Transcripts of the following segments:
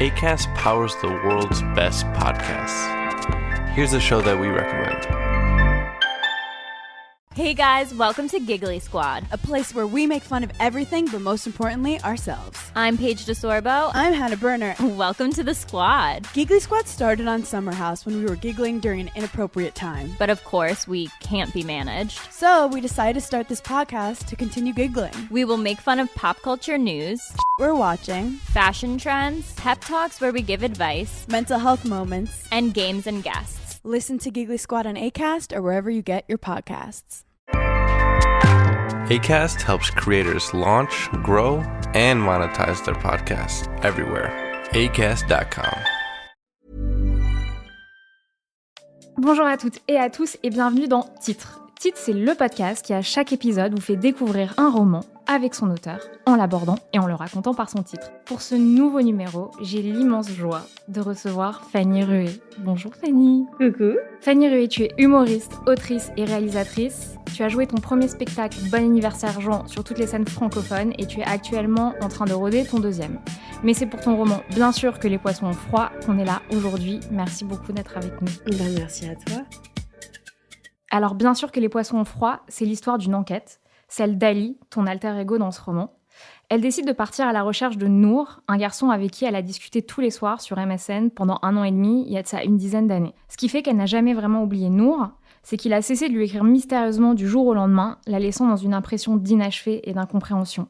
Acast powers the world's best podcasts. Here's a show that we recommend. Hey guys, welcome to Giggly Squad. A place where we make fun of everything, but most importantly, ourselves. I'm Paige DeSorbo. I'm Hannah Berner. Welcome to the squad. Giggly Squad started on Summer House when we were giggling during an inappropriate time. But of course, we can't be managed. So we decided to start this podcast to continue giggling. We will make fun of pop culture news, we're watching, fashion trends, pep talks where we give advice, mental health moments, and games and guests. Listen to Giggly Squad on Acast or wherever you get your podcasts. Acast helps creators launch, grow, and monetize their podcasts everywhere. Acast.com. Bonjour à toutes et à tous et bienvenue dans Titre. Titre, c'est le podcast qui à chaque épisode vous fait découvrir un roman avec son auteur, en l'abordant et en le racontant par son titre. Pour ce nouveau numéro, j'ai l'immense joie de recevoir Fanny Rué. Bonjour Fanny. Coucou. Fanny Rué, tu es humoriste, autrice et réalisatrice. Tu as joué ton premier spectacle Bon anniversaire Jean sur toutes les scènes francophones et tu es actuellement en train de roder ton deuxième. Mais c'est pour ton roman Bien sûr que les poissons ont froid qu'on est là aujourd'hui. Merci beaucoup d'être avec nous. Merci à toi. Alors bien sûr que les poissons ont froid, c'est l'histoire d'une enquête, celle d'Ali, ton alter ego dans ce roman. Elle décide de partir à la recherche de Nour, un garçon avec qui elle a discuté tous les soirs sur MSN pendant 1 an et demi, il y a de ça une dizaine d'années. Ce qui fait qu'elle n'a jamais vraiment oublié Nour, c'est qu'il a cessé de lui écrire mystérieusement du jour au lendemain, la laissant dans une impression d'inachevé et d'incompréhension.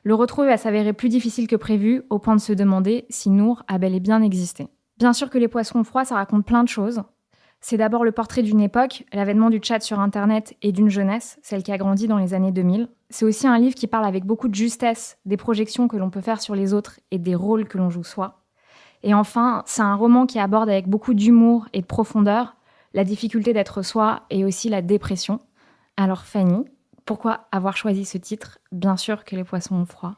Le retrouver va s'avérer plus difficile que prévu, au point de se demander si Nour a bel et bien existé. Bien sûr que les poissons ont froid, ça raconte plein de choses. C'est d'abord le portrait d'une époque, l'avènement du chat sur Internet et d'une jeunesse, celle qui a grandi dans les années 2000. C'est aussi un livre qui parle avec beaucoup de justesse des projections que l'on peut faire sur les autres et des rôles que l'on joue soi. Et enfin, c'est un roman qui aborde avec beaucoup d'humour et de profondeur la difficulté d'être soi et aussi la dépression. Alors Fanny, pourquoi avoir choisi ce titre ? Bien sûr que les poissons ont froid.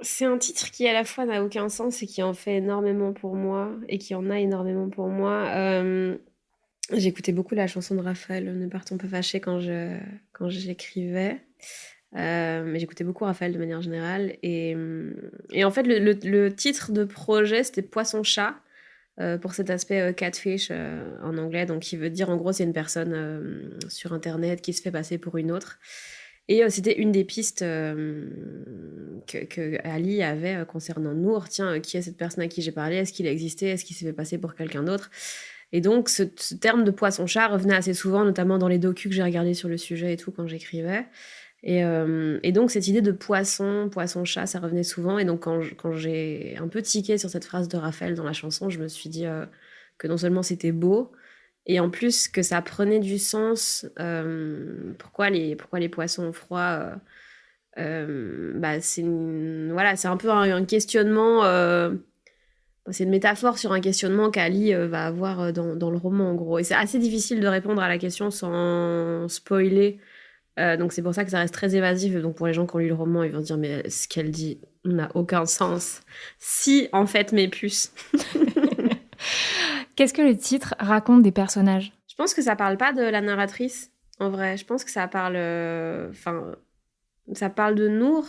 C'est un titre qui à la fois n'a aucun sens et qui en fait énormément pour moi et qui en a énormément pour moi. J'écoutais beaucoup la chanson de Raphaël, Ne partons pas fâchés quand j'écrivais. Mais j'écoutais beaucoup Raphaël de manière générale. Et en fait, le titre de projet, c'était Poisson-chat, pour cet aspect catfish en anglais. Donc, qui veut dire, en gros, c'est une personne sur Internet qui se fait passer pour une autre. Et c'était une des pistes que Ali avait concernant Nour. Tiens, qui est cette personne à qui j'ai parlé ? Est-ce qu'il a existé ? Est-ce qu'il s'est fait passer pour quelqu'un d'autre ? Et donc, ce terme de poisson-chat revenait assez souvent, notamment dans les docus que j'ai regardés sur le sujet et tout, quand j'écrivais. Et donc, cette idée de poisson-chat, ça revenait souvent. Et donc, quand j'ai un peu tiqué sur cette phrase de Raphaël dans la chanson, je me suis dit que non seulement c'était beau, et en plus que ça prenait du sens. Pourquoi les poissons ont froid, c'est un peu un questionnement. C'est une métaphore sur un questionnement qu'Ali va avoir dans le roman, en gros. Et c'est assez difficile de répondre à la question sans spoiler. Donc c'est pour ça que ça reste très évasif. Donc pour les gens qui ont lu le roman, ils vont se dire mais ce qu'elle dit n'a aucun sens. Si, en fait, mes puces. Qu'est-ce que le titre raconte des personnages ? Je pense que ça parle pas de la narratrice, en vrai. Je pense que ça parle... ça parle de Nour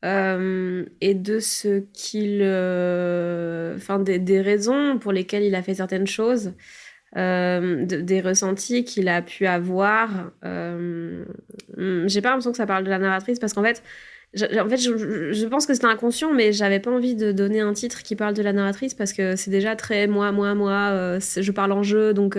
et de ce qu'il... des raisons pour lesquelles il a fait certaines choses, des ressentis qu'il a pu avoir. J'ai pas l'impression que ça parle de la narratrice, parce qu'en fait... Je pense que c'était inconscient, mais j'avais pas envie de donner un titre qui parle de la narratrice, parce que c'est déjà très moi, je parle en jeu, donc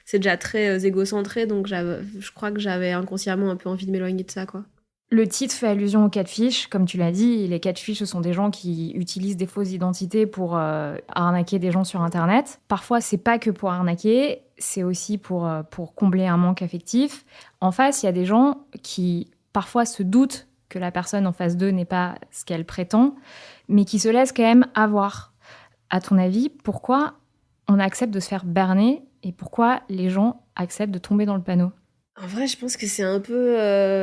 c'est déjà très égocentré, donc je crois que j'avais inconsciemment un peu envie de m'éloigner de ça, quoi. Le titre fait allusion aux catfish, comme tu l'as dit. Les catfish, ce sont des gens qui utilisent des fausses identités pour arnaquer des gens sur Internet. Parfois, c'est pas que pour arnaquer, c'est aussi pour combler un manque affectif. En face, il y a des gens qui parfois se doutent que la personne en face d'eux n'est pas ce qu'elle prétend, mais qui se laissent quand même avoir. À ton avis, pourquoi on accepte de se faire berner et pourquoi les gens acceptent de tomber dans le panneau ? En vrai, je pense que c'est un peu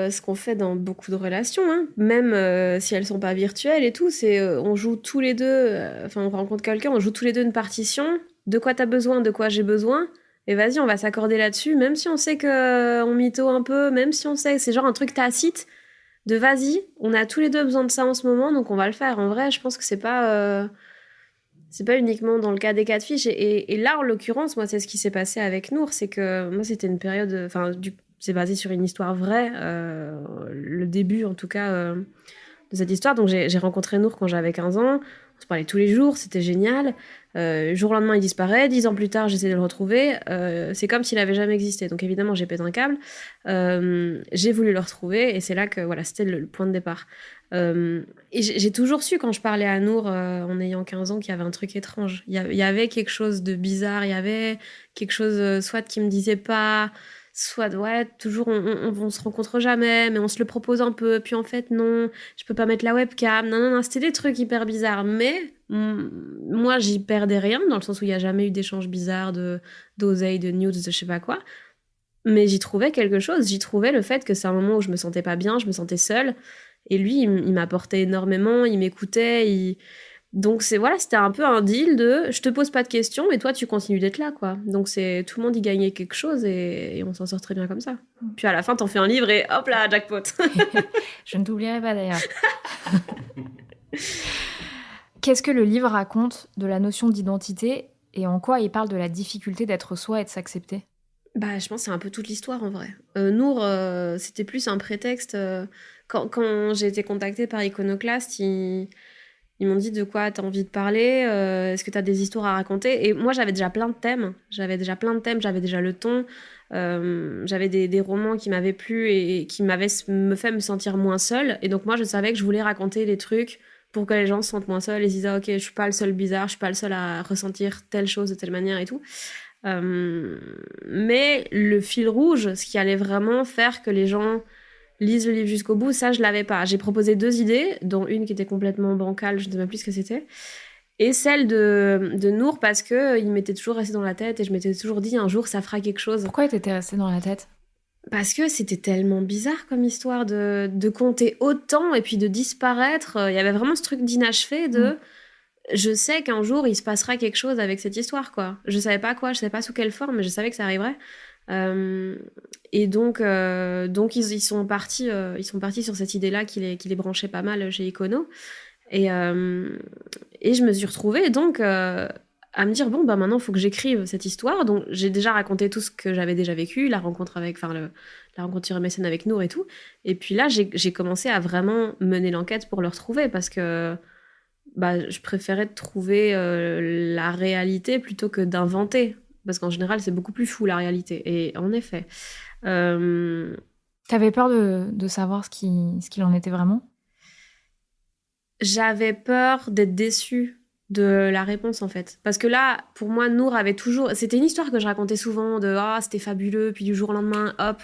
ce qu'on fait dans beaucoup de relations, hein. Même si elles sont pas virtuelles et tout, c'est on joue tous les deux, on rencontre quelqu'un, on joue tous les deux une partition, de quoi t'as besoin, de quoi j'ai besoin, et vas-y, on va s'accorder là-dessus, même si on sait qu'on mytho un peu, même si on sait, c'est genre un truc tacite, de vas-y, on a tous les deux besoin de ça en ce moment, donc on va le faire. En vrai, je pense que c'est pas uniquement dans le cas des 4 fiches. Et là, en l'occurrence, moi, c'est ce qui s'est passé avec Nour, c'est que moi, c'était une période, c'est basé sur une histoire vraie, le début en tout cas de cette histoire. Donc j'ai rencontré Nour quand j'avais 15 ans, on se parlait tous les jours, c'était génial. Jour au lendemain, il disparaît, 10 ans plus tard, j'essaie de le retrouver. C'est comme s'il avait jamais existé. Donc évidemment, j'ai pété un câble. J'ai voulu le retrouver et c'est là que voilà, c'était le point de départ. Et j'ai toujours su quand je parlais à Nour en ayant 15 ans qu'il y avait un truc étrange. Il y avait quelque chose de bizarre, il y avait quelque chose soit qui me disait pas, soit ouais, toujours on se rencontre jamais, mais on se le propose un peu, puis en fait non, je peux pas mettre la webcam, non, c'était des trucs hyper bizarres, mais moi j'y perdais rien, dans le sens où il y a jamais eu d'échanges bizarres d'oseille, de nudes, de je sais pas quoi, mais j'y trouvais quelque chose, j'y trouvais le fait que c'est un moment où je me sentais pas bien, je me sentais seule, et lui il m'apportait énormément, il m'écoutait, donc c'était un peu un deal de je te pose pas de questions mais toi tu continues d'être là quoi. Donc tout le monde y gagnait quelque chose et on s'en sort très bien comme ça. Puis à la fin t'en fais un livre et hop là, jackpot. Je ne t'oublierai pas d'ailleurs. Qu'est-ce que le livre raconte de la notion d'identité et en quoi il parle de la difficulté d'être soi et de s'accepter ? Bah, je pense que c'est un peu toute l'histoire en vrai. Nour, c'était plus un prétexte. Quand j'ai été contactée par Iconoclast, ils m'ont dit de quoi t'as envie de parler, est-ce que t'as des histoires à raconter? Et moi j'avais déjà plein de thèmes, j'avais déjà le ton, j'avais des romans qui m'avaient plu et qui me fait me sentir moins seule. Et donc moi je savais que je voulais raconter des trucs pour que les gens se sentent moins seuls et se disent ok, je suis pas le seul bizarre, je suis pas le seul à ressentir telle chose de telle manière et tout. Mais le fil rouge, ce qui allait vraiment faire que les gens lisent le livre jusqu'au bout, ça je l'avais pas. J'ai proposé 2 idées, dont une qui était complètement bancale, je ne sais même plus ce que c'était, et celle de Nour parce que il m'était toujours resté dans la tête et je m'étais toujours dit un jour ça fera quelque chose. Pourquoi il t'était resté dans la tête ? Parce que c'était tellement bizarre comme histoire de compter autant et puis de disparaître. Il y avait vraiment ce truc d'inachevé de je sais qu'un jour il se passera quelque chose avec cette histoire quoi. Je savais pas quoi, je savais pas sous quelle forme, mais je savais que ça arriverait. Et donc ils sont partis sur cette idée-là qui les branchait pas mal chez Icono. Et je me suis retrouvée donc à me dire bon bah maintenant il faut que j'écrive cette histoire. Donc j'ai déjà raconté tout ce que j'avais déjà vécu, la rencontre sur MSN avec Nour et tout. Et puis là j'ai commencé à vraiment mener l'enquête pour le retrouver parce que bah je préférais trouver la réalité plutôt que d'inventer. Parce qu'en général, c'est beaucoup plus fou, la réalité. Et en effet... T'avais peur de savoir ce qu'il en était vraiment ? J'avais peur d'être déçue de la réponse, en fait. Parce que là, pour moi, Nour avait toujours... C'était une histoire que je racontais souvent de « Ah, c'était fabuleux », puis du jour au lendemain, hop.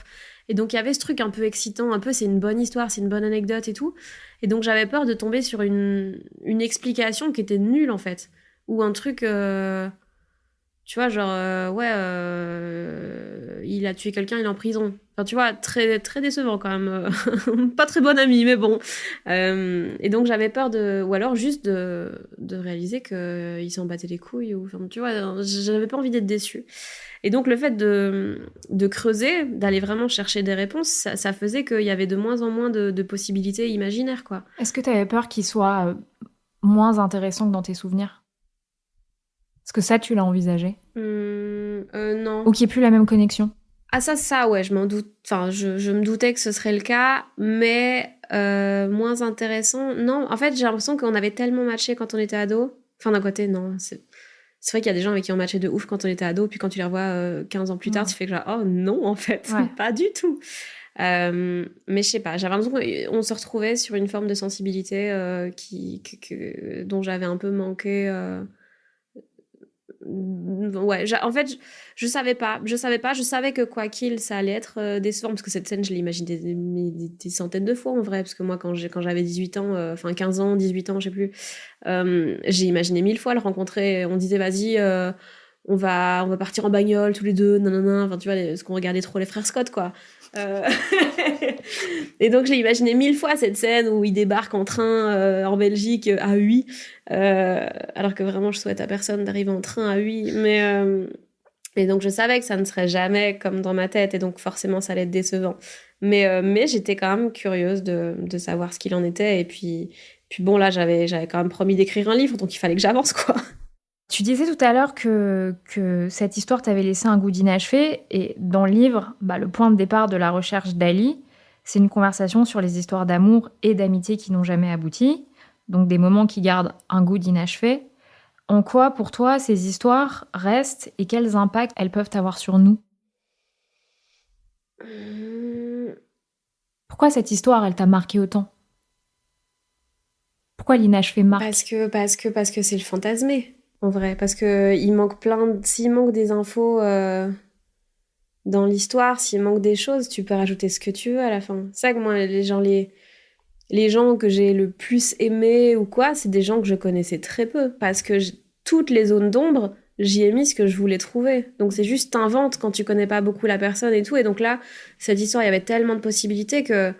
Et donc, il y avait ce truc un peu excitant, un peu c'est une bonne histoire, c'est une bonne anecdote et tout. Et donc, j'avais peur de tomber sur une explication qui était nulle, en fait. Ou un truc... Tu vois, genre, il a tué quelqu'un, il est en prison. Enfin, tu vois, très, très décevant quand même. Pas très bon ami, mais bon. Et donc, j'avais peur ou alors juste de réaliser qu'il s'en battait les couilles. Enfin, tu vois, j'avais pas envie d'être déçue. Et donc, le fait de creuser, d'aller vraiment chercher des réponses, ça faisait qu'il y avait de moins en moins de possibilités imaginaires, quoi. Est-ce que t'avais peur qu'il soit moins intéressant que dans tes souvenirs ? Est-ce que ça, tu l'as envisagé ? Non. Ou qu'il n'y ait plus la même connexion ? Ah ça, ouais, je m'en doute. Enfin, je me doutais que ce serait le cas, mais moins intéressant. Non, en fait, j'ai l'impression qu'on avait tellement matché quand on était ado. Enfin, d'un côté, non. C'est vrai qu'il y a des gens avec qui on matchait de ouf quand on était ado, puis quand tu les revois 15 ans plus tard, tu fais que genre, oh non, en fait, pas du tout. Mais je sais pas, j'avais l'impression qu'on se retrouvait sur une forme de sensibilité dont j'avais un peu manqué... Ouais, en fait, je savais pas. Je savais que quoi qu'il, ça allait être décevant parce que cette scène, je l'ai imaginée des centaines de fois en vrai. Parce que moi, quand j'avais 18 ans, 15 ans, 18 ans, je sais plus, j'ai imaginé 1000 fois le rencontrer. On disait, vas-y, on va partir en bagnole tous les deux, nanana. Enfin, tu vois, parce qu'on regardait trop les frères Scott, quoi. Et donc je l'ai imaginé 1000 fois cette scène où il débarque en train en Belgique à Huy, alors que vraiment je souhaite à personne d'arriver en train à Huy, mais Et donc, je savais que ça ne serait jamais comme dans ma tête, et donc forcément, ça allait être décevant. Mais j'étais quand même curieuse de savoir ce qu'il en était. Et puis bon, là, j'avais quand même promis d'écrire un livre, donc il fallait que j'avance, quoi. Tu disais tout à l'heure que cette histoire t'avait laissé un goût d'inachevé. Et dans le livre, le point de départ de la recherche d'Ali, c'est une conversation sur les histoires d'amour et d'amitié qui n'ont jamais abouti. Donc des moments qui gardent un goût d'inachevé. En quoi, pour toi, ces histoires restent et quels impacts elles peuvent avoir sur nous? Pourquoi cette histoire, elle t'a marqué autant? Pourquoi l'inachevé marque? Parce que c'est le fantasmé, en vrai. Parce que s'il manque des infos dans l'histoire, s'il manque des choses, tu peux rajouter ce que tu veux à la fin. C'est ça que moi, les gens que j'ai le plus aimés ou quoi, c'est des gens que je connaissais très peu. Parce que toutes les zones d'ombre, j'y ai mis ce que je voulais trouver. Donc c'est juste t'inventes quand tu connais pas beaucoup la personne et tout. Et donc là, cette histoire, il y avait tellement de possibilités que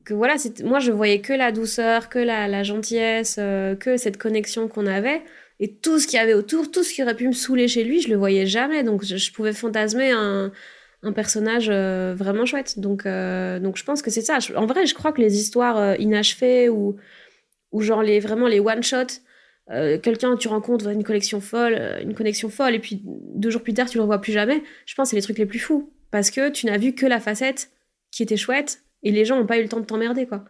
voilà, moi je voyais que la douceur, que la gentillesse, que cette connexion qu'on avait. Et tout ce qu'il y avait autour, tout ce qui aurait pu me saouler chez lui, je le voyais jamais. Donc je pouvais fantasmer un personnage vraiment chouette. Donc je pense que c'est ça. En vrai, je crois que les histoires inachevées ou genre vraiment les one-shots, quelqu'un tu rencontres une connexion folle, et puis 2 jours plus tard tu le revois plus jamais, je pense que c'est les trucs les plus fous. Parce que tu n'as vu que la facette qui était chouette et les gens n'ont pas eu le temps de t'emmerder, quoi.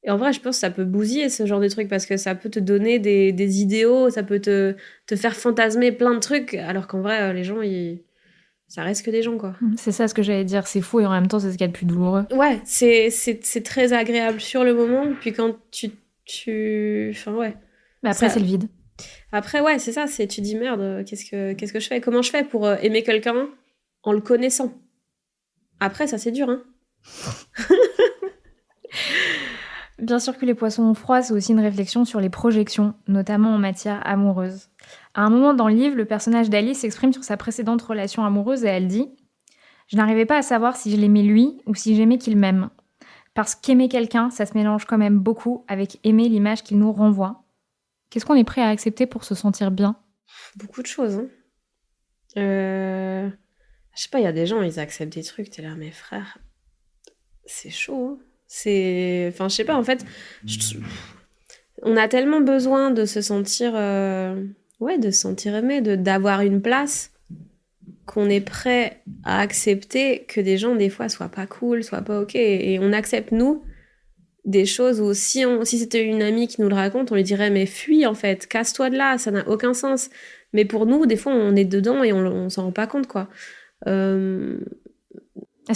Et en vrai, je pense que ça peut bousiller ce genre de trucs parce que ça peut te donner des idéaux, ça peut te faire fantasmer plein de trucs, alors qu'en vrai, les gens, ça reste que des gens, quoi. C'est ça ce que j'allais dire, c'est fou et en même temps, c'est ce qu'il y a de plus douloureux. Ouais, c'est très agréable sur le moment, puis quand enfin, ouais. Mais après, Ça- c'est le vide. Après, ouais, c'est ça, tu dis merde, qu'est-ce que je fais? Comment je fais pour aimer quelqu'un en le connaissant? Après, ça, c'est dur, hein. Bien sûr que Les Poissons froids, c'est aussi une réflexion sur les projections, notamment en matière amoureuse. À un moment dans le livre, le personnage d'Alice s'exprime sur sa précédente relation amoureuse et elle dit « Je n'arrivais pas à savoir si je l'aimais lui ou si j'aimais qu'il m'aime. Parce qu'aimer quelqu'un, ça se mélange quand même beaucoup avec aimer l'image qu'il nous renvoie. Qu'est-ce qu'on est prêt à accepter pour se sentir bien ?» Beaucoup de choses, hein. Je sais pas, il y a des gens, ils acceptent des trucs, t'es là, mais frère, c'est chaud, hein. Enfin, je sais pas, en fait, on a tellement besoin de se sentir, de se sentir aimé, d'avoir une place, qu'on est prêt à accepter que des gens, des fois, soient pas cool, soient pas ok. Et on accepte, nous, des choses où si c'était une amie qui nous le raconte, on lui dirait, mais fuis, en fait, casse-toi de là, ça n'a aucun sens. Mais pour nous, des fois, on est dedans et on s'en rend pas compte, quoi. Est-ce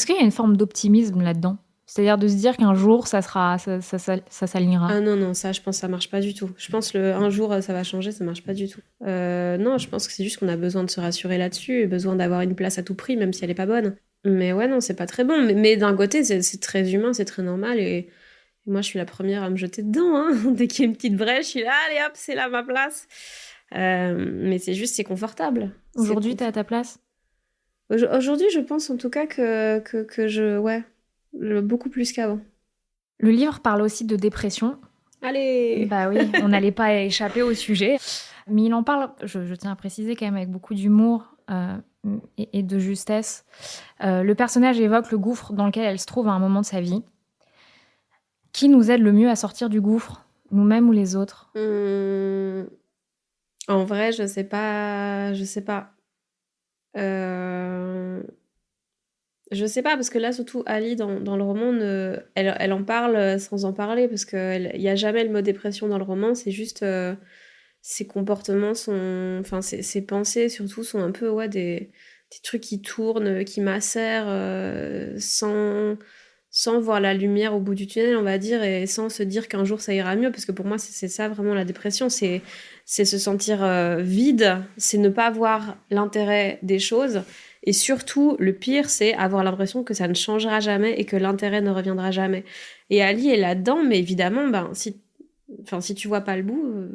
qu'il y a une forme d'optimisme là-dedans ? C'est-à-dire de se dire qu'un jour, ça s'alignera. Ah non, ça, je pense que ça marche pas du tout. Je pense un jour, ça va changer, ça marche pas du tout. Non, je pense que c'est juste qu'on a besoin de se rassurer là-dessus, et besoin d'avoir une place à tout prix, même si elle est pas bonne. Mais ouais, non, c'est pas très bon. Mais d'un côté, c'est très humain, c'est très normal, et moi, je suis la première à me jeter dedans, hein. Dès qu'il y a une petite brèche, je suis là, allez hop, c'est là ma place. Mais c'est juste, c'est confortable. Aujourd'hui, t'es à ta place ? Aujourd'hui, je pense en tout cas beaucoup plus qu'avant. Le livre parle aussi de dépression. Allez! Bah oui, on n'allait pas échapper au sujet. Mais il en parle, je tiens à préciser quand même, avec beaucoup d'humour et de justesse. Le personnage évoque le gouffre dans lequel elle se trouve à un moment de sa vie. Qui nous aide le mieux à sortir du gouffre ? Nous-mêmes ou les autres ? En vrai, je sais pas. Je sais pas, parce que là, surtout, Ali, dans le roman, elle en parle sans en parler, parce qu'il n'y a jamais le mot dépression dans le roman, c'est juste ses comportements enfin, ses pensées, surtout, sont un peu des trucs qui tournent, qui macèrent, sans voir la lumière au bout du tunnel, on va dire, et sans se dire qu'un jour ça ira mieux, parce que pour moi, c'est ça vraiment la dépression, c'est se sentir vide, c'est ne pas voir l'intérêt des choses. Et surtout, le pire, c'est avoir l'impression que ça ne changera jamais et que l'intérêt ne reviendra jamais. Et Ali est là-dedans, mais évidemment, si tu vois pas le bout,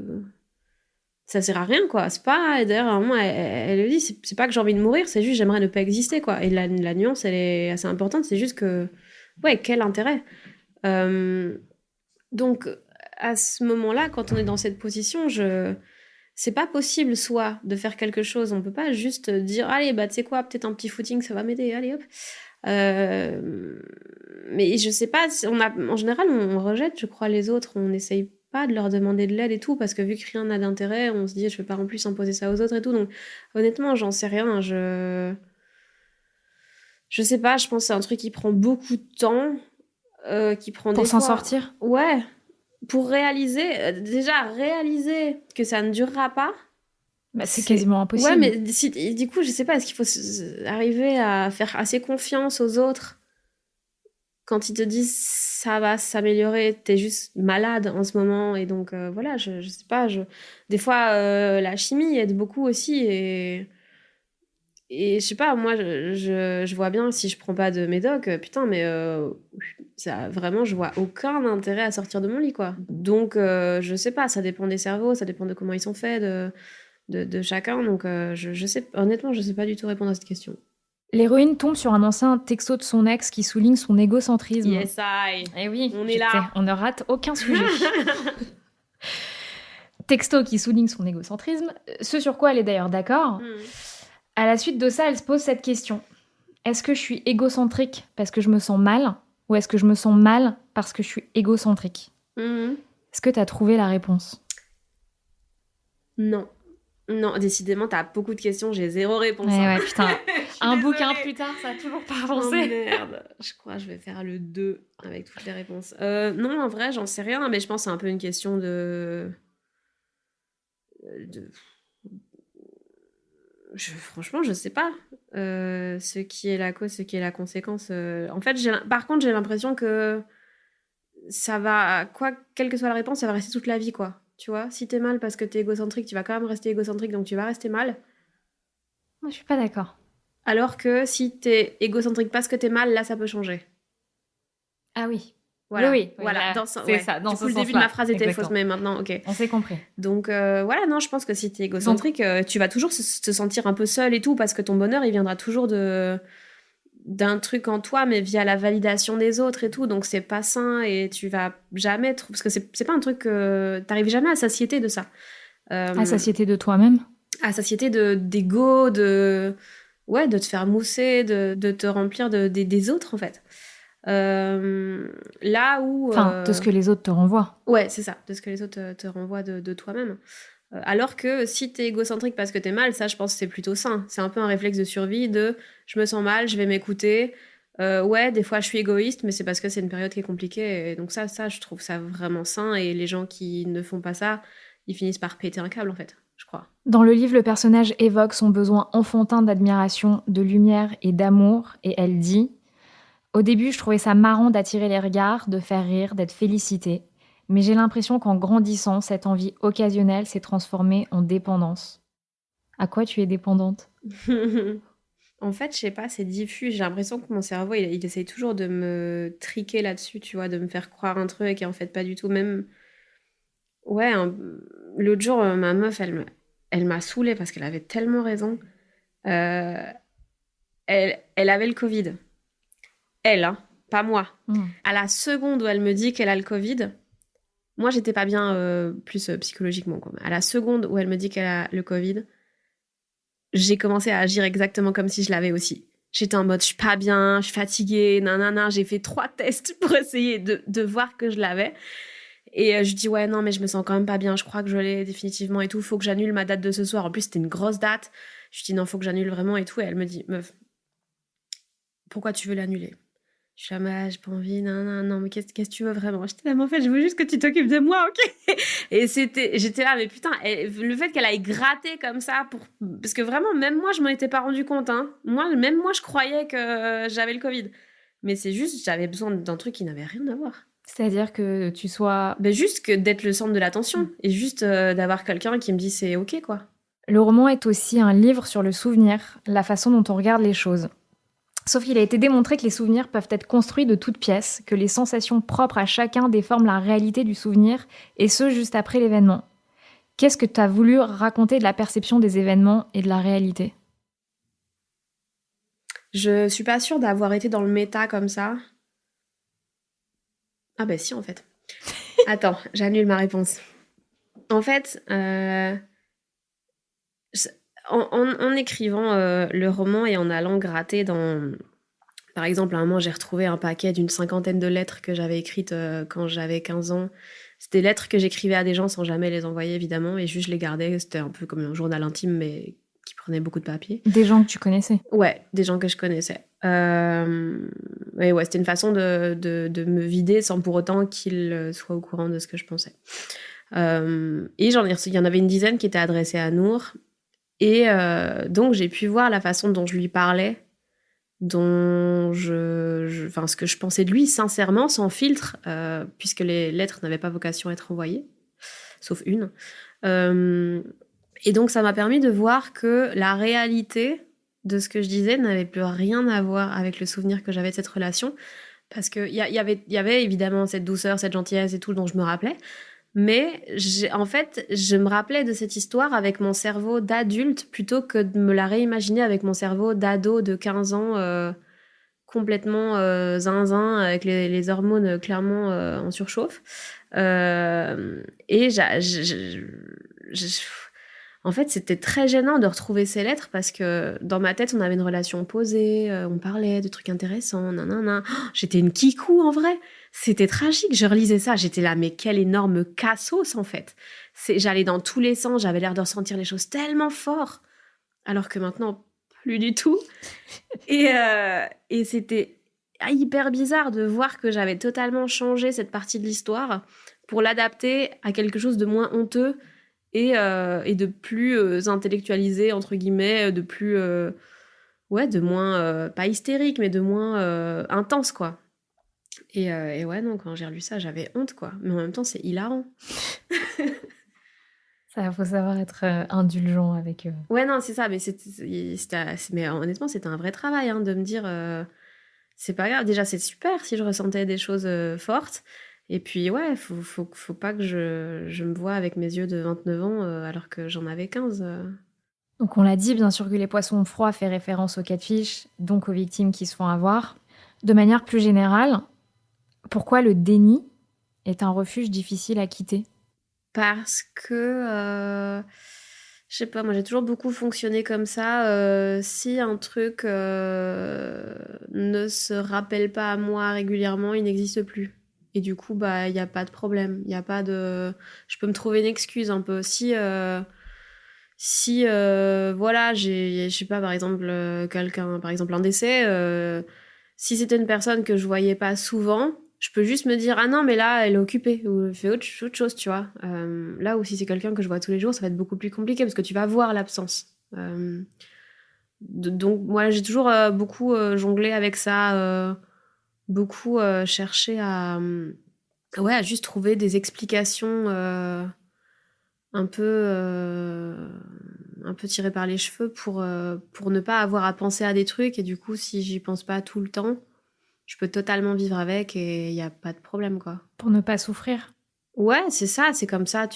ça sert à rien, quoi. C'est pas, d'ailleurs, à un moment, elle le dit, c'est pas que j'ai envie de mourir, c'est juste j'aimerais ne pas exister, quoi. Et la nuance, elle est assez importante, c'est juste que, ouais, quel intérêt. Donc, à ce moment-là, quand on est dans cette position, c'est pas possible, soit, de faire quelque chose. On peut pas juste dire, allez, bah, tu sais quoi, peut-être un petit footing, ça va m'aider, allez, hop. Mais je sais pas, en général, on rejette, je crois, les autres. On n'essaye pas de leur demander de l'aide et tout, parce que vu que rien n'a d'intérêt, on se dit, je vais pas en plus imposer ça aux autres et tout. Donc, honnêtement, j'en sais rien. Je sais pas, je pense que c'est un truc qui prend beaucoup de temps, qui prend Pour des s'en fois... sortir? Ouais, pour déjà réaliser que ça ne durera pas. Bah, c'est quasiment impossible. Ouais, mais du coup, je sais pas, est-ce qu'il faut arriver à faire assez confiance aux autres quand ils te disent ça va s'améliorer, t'es juste malade en ce moment, et donc voilà, je sais pas, des fois la chimie aide beaucoup aussi, et je sais pas, moi je vois bien, si je prends pas de médoc, putain, mais ça, vraiment, je vois aucun intérêt à sortir de mon lit, quoi. Donc je sais pas, ça dépend des cerveaux, ça dépend de comment ils sont faits, de chacun, donc je sais, honnêtement, je sais pas du tout répondre à cette question. L'héroïne tombe sur un ancien texto de son ex qui souligne son égocentrisme. Yes, I. Eh oui, On est là. on ne rate aucun sujet. Texto qui souligne son égocentrisme, ce sur quoi elle est d'ailleurs d'accord. À la suite de ça, elle se pose cette question. Est-ce que je suis égocentrique parce que je me sens mal, ou est-ce que je me sens mal parce que je suis égocentrique? Est-ce que tu as trouvé la réponse? Non. Non, décidément, t'as beaucoup de questions, j'ai zéro réponse. Ouais, putain. Un bouquin plus tard, ça a toujours pas avancé. Oh merde, je crois que je vais faire le 2 avec toutes les réponses. Non, en vrai, j'en sais rien, mais je pense que c'est un peu une question de... Franchement, je sais pas. Ce qui est la cause, ce qui est la conséquence. En fait, par contre, j'ai l'impression que ça va... quelle que soit la réponse, ça va rester toute la vie, quoi. Tu vois, si t'es mal parce que t'es égocentrique, tu vas quand même rester égocentrique, donc tu vas rester mal. Moi, je suis pas d'accord. Alors que si t'es égocentrique parce que t'es mal, là, ça peut changer. Ah oui. Voilà, Oui, voilà. Là, c'est ça, dans du ce coup, le sens-là. début de ma phrase était Exactement. fausse, mais maintenant, ok. On s'est compris. Donc, voilà, non, je pense que si t'es égocentrique, tu vas toujours te sentir un peu seul et tout, parce que ton bonheur, il viendra toujours d'un truc en toi, mais via la validation des autres et tout, donc c'est pas sain, et tu vas jamais... Parce que c'est pas un truc que... T'arrives jamais à satiété de ça. À satiété de toi-même? À satiété d'ego, ouais, de te faire mousser, de te remplir des autres, en fait. Là où... Enfin, de ce que les autres te renvoient. Ouais, c'est ça, de ce que les autres te renvoient de toi-même. Alors que si t'es égocentrique parce que t'es mal, ça, je pense que c'est plutôt sain. C'est un peu un réflexe de survie de « je me sens mal, je vais m'écouter ». Ouais, des fois, je suis égoïste, mais c'est parce que c'est une période qui est compliquée. Et donc ça, je trouve ça vraiment sain. Et les gens qui ne font pas ça, ils finissent par péter un câble, en fait, je crois. Dans le livre, le personnage évoque son besoin enfantin d'admiration, de lumière et d'amour, et elle dit « Au début, je trouvais ça marrant d'attirer les regards, de faire rire, d'être félicitée. Mais j'ai l'impression qu'en grandissant, cette envie occasionnelle s'est transformée en dépendance. » À quoi tu es dépendante? En fait, je sais pas, c'est diffus. J'ai l'impression que mon cerveau, il essaye toujours de me triquer là-dessus, tu vois, de me faire croire un truc, et en fait, pas du tout. Même, ouais, l'autre jour, ma meuf, elle m'a saoulée parce qu'elle avait tellement raison. Elle avait le Covid. Elle, hein, pas moi. À la seconde où elle me dit qu'elle a le Covid, moi, j'étais pas bien plus psychologiquement, quoi. À la seconde où elle me dit qu'elle a le Covid, j'ai commencé à agir exactement comme si je l'avais aussi. J'étais en mode, je suis pas bien, je suis fatiguée, nanana. J'ai fait 3 tests pour essayer de voir que je l'avais. Et je dis, ouais, non, mais je me sens quand même pas bien, je crois que je l'ai définitivement et tout, faut que j'annule ma date de ce soir. En plus, c'était une grosse date. Je dis, non, faut que j'annule vraiment et tout. Et elle me dit, meuf, pourquoi tu veux l'annuler? Je suis là, mais j'ai pas envie, non, mais qu'est-ce que tu veux vraiment? J'étais là, mais en fait, je veux juste que tu t'occupes de moi, ok? Et j'étais là, mais putain, le fait qu'elle aille gratter comme ça, parce que vraiment, même moi, je m'en étais pas rendu compte, hein. Même moi, je croyais que j'avais le Covid. Mais c'est juste, j'avais besoin d'un truc qui n'avait rien à voir. C'est-à-dire que tu sois... Ben juste que d'être le centre de l'attention, et juste d'avoir quelqu'un qui me dit c'est ok, quoi. Le roman est aussi un livre sur le souvenir, la façon dont on regarde les choses. Sauf qu'il a été démontré que les souvenirs peuvent être construits de toutes pièces, que les sensations propres à chacun déforment la réalité du souvenir, et ce, juste après l'événement. Qu'est-ce que tu as voulu raconter de la perception des événements et de la réalité? Je suis pas sûre d'avoir été dans le méta comme ça. Ah bah si, en fait. Attends, j'annule ma réponse. En fait, en écrivant le roman et en allant gratter dans... Par exemple, à un moment, j'ai retrouvé un paquet d'une 50aine de lettres que j'avais écrites quand j'avais 15 ans. C'était des lettres que j'écrivais à des gens sans jamais les envoyer, évidemment, et juste je les gardais. C'était un peu comme un journal intime, mais qui prenait beaucoup de papier. Des gens que tu connaissais? Ouais, des gens que je connaissais. Et ouais, c'était une façon de me vider sans pour autant qu'ils soient au courant de ce que je pensais. Et il y en avait une dizaine qui étaient adressées à Nour. Et donc, j'ai pu voir la façon dont je lui parlais, dont ce que je pensais de lui, sincèrement, sans filtre, puisque les lettres n'avaient pas vocation à être envoyées, sauf une. Et donc, ça m'a permis de voir que la réalité de ce que je disais n'avait plus rien à voir avec le souvenir que j'avais de cette relation, parce qu'il y avait évidemment cette douceur, cette gentillesse et tout dont je me rappelais, mais en fait, je me rappelais de cette histoire avec mon cerveau d'adulte plutôt que de me la réimaginer avec mon cerveau d'ado de 15 ans, complètement zinzin, avec les hormones clairement en surchauffe. Et en fait, c'était très gênant de retrouver ces lettres parce que dans ma tête, on avait une relation posée, on parlait de trucs intéressants, nanana. Oh, j'étais une kikou en vrai. C'était tragique. Je relisais ça, j'étais là, mais quel énorme cassos en fait. J'allais dans tous les sens, j'avais l'air de ressentir les choses tellement fort, alors que maintenant, plus du tout. Et c'était hyper bizarre de voir que j'avais totalement changé cette partie de l'histoire pour l'adapter à quelque chose de moins honteux et de plus intellectualisé, entre guillemets, de plus... de moins... pas hystérique, mais de moins intense, quoi. Et ouais, non, quand j'ai relu ça, j'avais honte, quoi. Mais en même temps, c'est hilarant. Ça, faut savoir être indulgent avec eux. Ouais, non, c'est ça. Mais honnêtement, c'était un vrai travail, hein, de me dire... c'est pas grave. Déjà, c'est super si je ressentais des choses fortes. Et puis, ouais, faut pas que je me voie avec mes yeux de 29 ans alors que j'en avais 15. Donc, on l'a dit, bien sûr que les poissons froids fait référence aux catfish, donc aux victimes qui se font avoir. De manière plus générale, pourquoi le déni est un refuge difficile à quitter? Parce que, je sais pas, moi j'ai toujours beaucoup fonctionné comme ça. Si un truc ne se rappelle pas à moi régulièrement, il n'existe plus. Et du coup, bah, il n'y a pas de problème. Il y a pas de... Je peux me trouver une excuse un peu. Si voilà, je sais pas, par exemple, par exemple, un décès, si c'était une personne que je voyais pas souvent, je peux juste me dire, ah non, mais là, elle est occupée, ou elle fait autre chose, tu vois. Là où si c'est quelqu'un que je vois tous les jours, ça va être beaucoup plus compliqué, parce que tu vas voir l'absence. Donc, moi, j'ai toujours beaucoup jonglé avec ça, beaucoup cherché à juste trouver des explications un peu tirées par les cheveux pour ne pas avoir à penser à des trucs. Et du coup, si j'y pense pas tout le temps, je peux totalement vivre avec et il n'y a pas de problème, quoi. Pour ne pas souffrir. Ouais, c'est ça, c'est comme ça,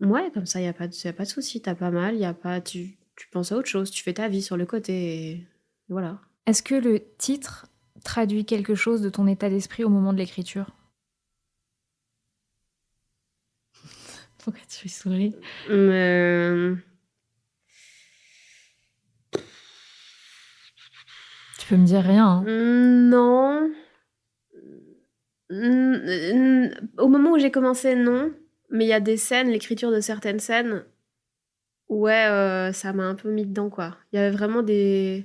Ouais, comme ça, il n'y a pas de souci, t'as pas mal, tu penses à autre chose, tu fais ta vie sur le côté, et voilà. Est-ce que le titre traduit quelque chose de ton état d'esprit au moment de l'écriture? Pourquoi tu souris? Tu peux me dire rien, hein. Non. Au moment où j'ai commencé, non. Mais il y a des scènes, l'écriture de certaines scènes, ouais, ça m'a un peu mis dedans, quoi. Il y avait vraiment des...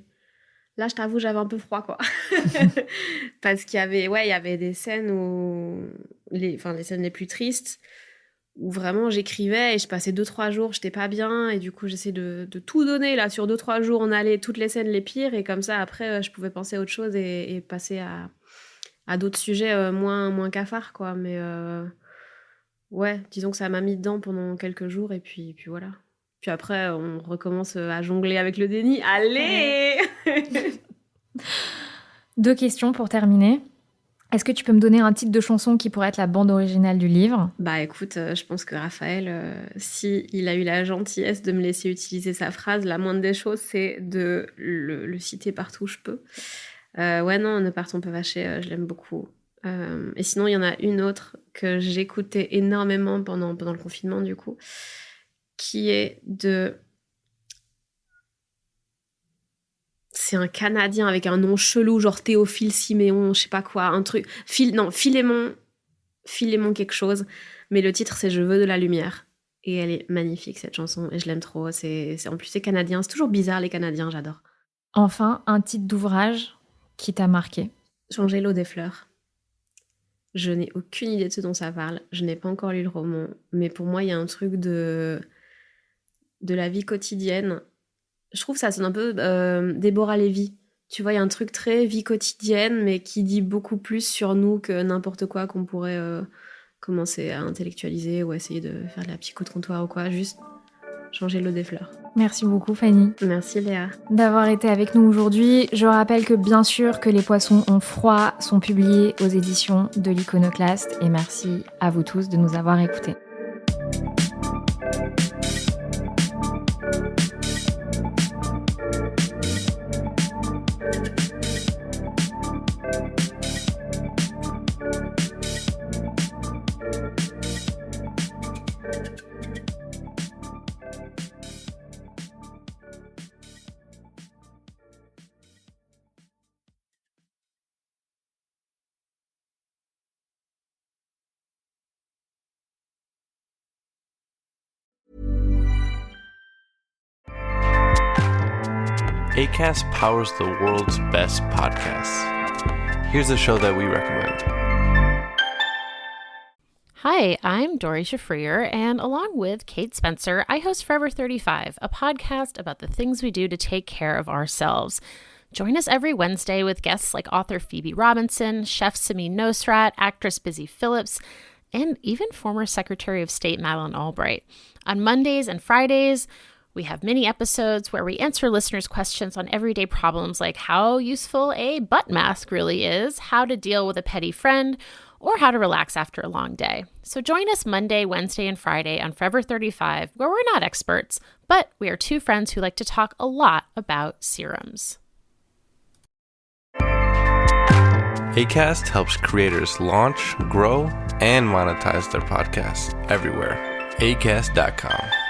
Là, je t'avoue, j'avais un peu froid, quoi. Parce qu'il y avait des scènes où... les scènes les plus tristes, où vraiment j'écrivais et je passais 2-3 jours, j'étais pas bien, et du coup, j'essaie de tout donner, là, sur 2-3 jours, on allait toutes les scènes les pires, et comme ça, après, je pouvais penser à autre chose et passer à d'autres sujets moins cafards, quoi. Mais ouais, disons que ça m'a mis dedans pendant quelques jours, et puis voilà. Puis après, on recommence à jongler avec le déni. Allez! 2 questions pour terminer. Est-ce que tu peux me donner un titre de chanson qui pourrait être la bande originale du livre? Bah écoute, je pense que Raphaël, si il a eu la gentillesse de me laisser utiliser sa phrase, la moindre des choses, c'est de le citer partout où je peux. Ouais, non, Ne partons pas fâchés, je l'aime beaucoup. Et sinon, il y en a une autre que j'écoutais énormément pendant le confinement, du coup, qui est de... C'est un Canadien avec un nom chelou, genre Théophile Siméon, je sais pas quoi, un truc... Philémon quelque chose. Mais le titre, c'est « Je veux de la lumière ». Et elle est magnifique, cette chanson, et je l'aime trop. En plus, c'est canadien. C'est toujours bizarre, les Canadiens, j'adore. Enfin, un titre d'ouvrage qui t'a marqué. Changer l'eau des fleurs. Je n'ai aucune idée de ce dont ça parle. Je n'ai pas encore lu le roman. Mais pour moi, il y a un truc de la vie quotidienne. Je trouve que ça sonne un peu Déborah Lévy. Tu vois, il y a un truc très vie quotidienne, mais qui dit beaucoup plus sur nous que n'importe quoi qu'on pourrait commencer à intellectualiser ou essayer de faire de la psycho de comptoir ou quoi. Juste changer l'eau des fleurs. Merci beaucoup Fanny. Merci Léa. D'avoir été avec nous aujourd'hui. Je rappelle que bien sûr que Les Poissons ont froid sont publiés aux éditions de l'Iconoclaste et merci à vous tous de nous avoir écoutés. Acast powers the world's best podcasts. Here's a show that we recommend. Hi, I'm Dori Shafrir, and along with Kate Spencer, I host Forever 35, a podcast about the things we do to take care of ourselves. Join us every Wednesday with guests like author Phoebe Robinson, chef Samin Nosrat, actress Busy Phillips, and even former Secretary of State Madeleine Albright. On Mondays and Fridays, we have mini episodes where we answer listeners' questions on everyday problems like how useful a butt mask really is, how to deal with a petty friend, or how to relax after a long day. So join us Monday, Wednesday, and Friday on Forever 35, where we're not experts, but we are two friends who like to talk a lot about serums. Acast helps creators launch, grow, and monetize their podcasts everywhere. Acast.com.